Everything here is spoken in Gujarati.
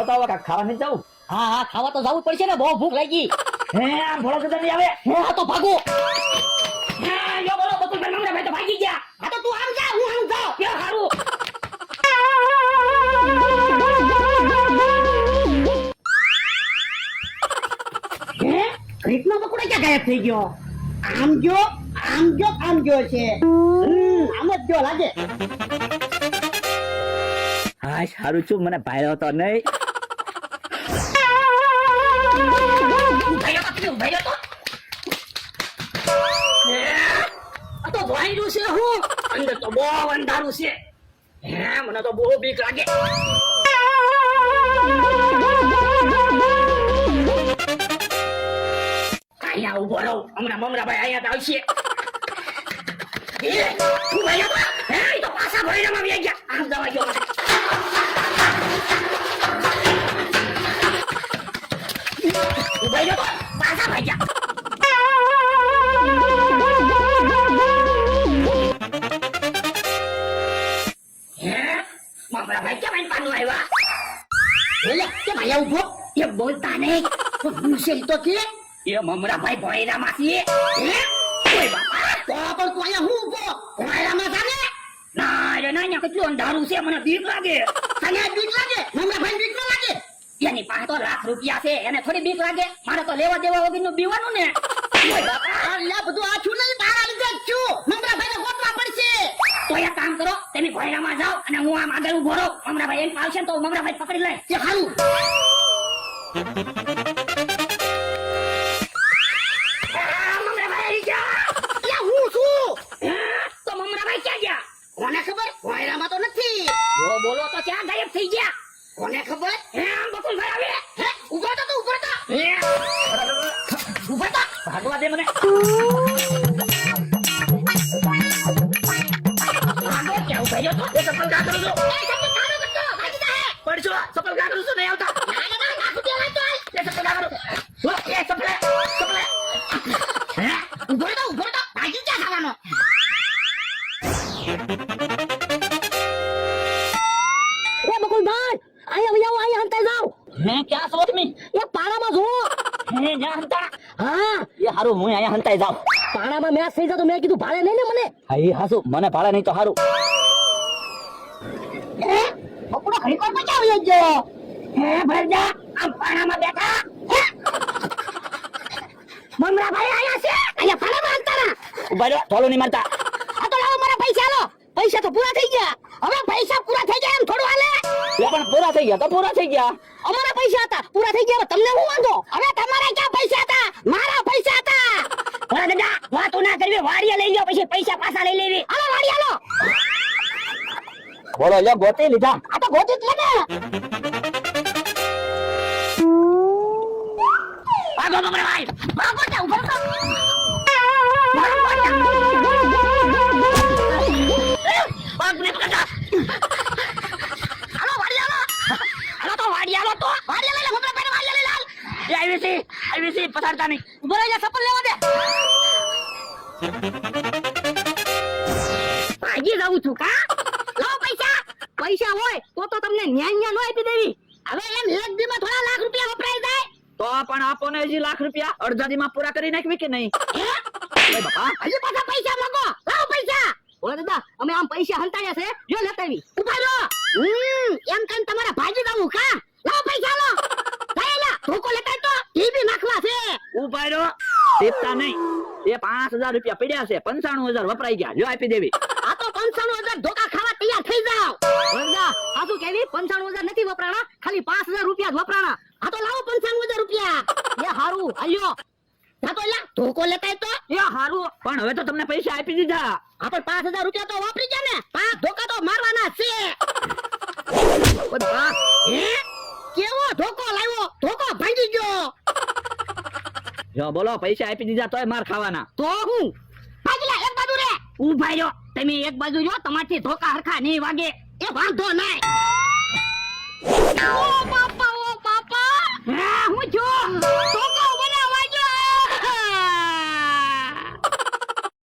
તો આવો કાક ખાવા નહીં જાવું. હા હા ખાવા તો જવું પડશે ને, બહુ ભૂખ લાગી. હે આમ ભોળો દાદા નહીં આવે. હે આ તો ભાગો. હા યો બોલો બતુલભાઈ મમરાભાઈ તો ભાગી ગયા. આ તો તું આમ જા, હું આમ જાઉં. ક્યાં હારું. હે કૃષ્ણ બકુડો ક્યાં ગાયબ થઈ ગયો? આમ જો આમ જો છે. આમ જ જો લાગે. હા સારું છું મને ભાઈરો તો નહીં. ભાઈ તો આ તો વાયરું છે. હું અંદર તો બહુ અંધારું છે. હે મને તો બહુ બીક લાગે. અહીંયા ઉભો રહો, હમણાં મમરાભાઈ અહીંયા આવશે. તું ભાઈ હે ઈ તો પાછા ભોયરામાં આવી ગયા. આમ દવા ગયો મને. તું ભાઈ પાછા ભાઈ ગયા. મમરાભાઈ કેમ અહીં પાનું આવ્યા? બોલે કેમ આયા ઉભો? એ બોલતા નહીં. પૂછે તો કે એ મમરાભાઈ ભોયરામાં છે. હે ઓય બાપા તો પણ તું આયા હું ઉભો? વાયરામાં જાને. ના રે ના અહીંયા કેટલું અંધારું છે મને બીક લાગે. તને બીક લાગે? મમરાભાઈ બીક ન લાગે? એની પાસે તો લાખ રૂપિયા છે એને થોડી બીક લાગે. મારે તો લેવા દેવા વગરનું બીવાનું ને. ઓય બાપા અલ્યા બધું આછું નહીં, તારા લીધે જ છું. મમરાભાઈને ગોતવા પડશે. તો એક કામ કરો, તમે ભોયરામાં જાઓ અને હું આમ આગળ ઉભો રહું. મમરાભાઈ એમ આવશે ને તો મમરાભાઈ પકડી લે. કે હારું. મમરાભાઈ આવી ગયા. અલ્યા હું છું. તો મમરાભાઈ ક્યાં ગયા? કોને ખબર? વાયરામાં તો નથી. બોલો તો ક્યાં ગાયબ થઈ ગયા? કોને ખબર? હે આમ બકુલભાઈ આવે. હે ઉભો તો તું, ઉભો તો. હે ઉભો તો. ભાગવા દે મને. ભાગો ક્યાં ઉભા રહ્યો તો? એ સફળ કા કરું છું. એ સત્ય કાનો કરતો, ભાગી જા હે. પડશો સફળ કા કરું છું નહીં આવતા. ના નાખું દે લાય તો. એ સફળ કા કરું. એ સફળ હે ઉભો તો, ભાગી જા ખાવાનો. એ બકુલભાઈ અહીંયા હંતાઈ જાવ. હે ક્યાં છો તમે? એ પાણામાં જો. હે ન્યા હંતા. હા એ હારું હું અહીંયા હંતાઈ જાઉં. પાણામાં મેચ થઈ જાય તો મેં કીધું ભાડે નહીં ને મને. હા એ હાસુ મને ભાડા નહીં તો હારું. એ બકુડો ઘડી કોણ પચાવ આવી ગયો. હે ભરજા આમ પાણામાં બેઠા. મમરાભાઈ આયા છે. અહીંયા પાણામાં હંતાના. ઉભા રહ્યો થોડું નહીં મારતા. આ તો લાવો મારા પૈસા લો. પૈસા તો પૂરા થઈ ગયા. હવે પૈસા પૂરા થઈ જાય એમ થોડું હાલે. એ પણ પૂરા થઈ ગયા તો પૂરા થઈ ગયા. અમારા પૈસા હતા પૂરા થઈ ગયા. તમને શું વાંધો? હવે તમારા ક્યાં પૈસા હતા? મારા પૈસા હતા. ભરા દાદા વાતો ના કરવી. વાડીએ લઈ લ્યો પછી પૈસા પાછા લઈ લેવી. હાલો વાડી હાલો. બોલો લ્યો ગોતી લીધા. આ તો ગોતી જ લે ને. ભાગો મમરાભાઈ. ભાગો જા ઉભો તો. ભાગને પકડા. હાલો વાડી હાલો. હાલો તો વાડી હાલો તો. વાડી લઈ લે મમરાભાઈ વાડી લઈ લાલ. એ આવી છે પસારતા નહીં. ઉભો રહી જા ચપ્પલ લેવા દે. ભાગી જાઉં છું કા. લાવો પૈસા. પૈસા હોય તો તમને ન્યા નો આપી દેવી. હવે એમ એક દીમાં થોડા લાખ રૂપિયા વપરાઈ જાય. તો પણ આપો ને હજી લાખ રૂપિયા અડધા દીમાં પૂરા કરી નાખવી કે નહીં? હે ઓય બાપા હજી પાછા પૈસા માંગો. લાવો પૈસા. ઓલા દાદા અમે આમ પૈસા હંતાડ્યા છે. જો લેતાવી. ઉભા રહો. એમ કઈ તમારા ભાગી જાવું કા. લાવો પૈસા લો. ભાઈલા ધોકો લેતા તો ટીવી નાખવા છે. ઉભા રહ્યો. ટીપતા નહીં. એ 5000 રૂપિયા પડ્યા છે. 95000 વપરાઈ ગયા. જો આપી દેવી. આ તો 95000 ધોકા ખાવા તૈયાર થઈ જાવ. દાદા આ શું કેવી 95000 નથી વપરાણા, ખાલી 5000 રૂપિયા જ વપરાણા. આ તો લાવો 95000 રૂપિયા. એ હારું હાલ્યો. આ તો લા ધોકો લેતા તો એ હારું પણ હવે તો તમને પૈસા આપી દીધા. આ પણ 5000 રૂપિયા તો વાપરી ગયા ને. 5 ધોકા તો મારવાના છે. ઓય બાપા હે કેવો ધોકો લાવ્યો? ધોકો ભાંગી ગયો. જો બોલો પૈસા આપી દીધા તોય માર ખાવાના. તો હું ભાગલા એક બાજુ રે. ઉભા રહ્યો. તમે એક બાજુ જો તમારથી ધોકા હરખા નહીં વાગે. એ વાંધો નહીં. ઓ બાપા હા હું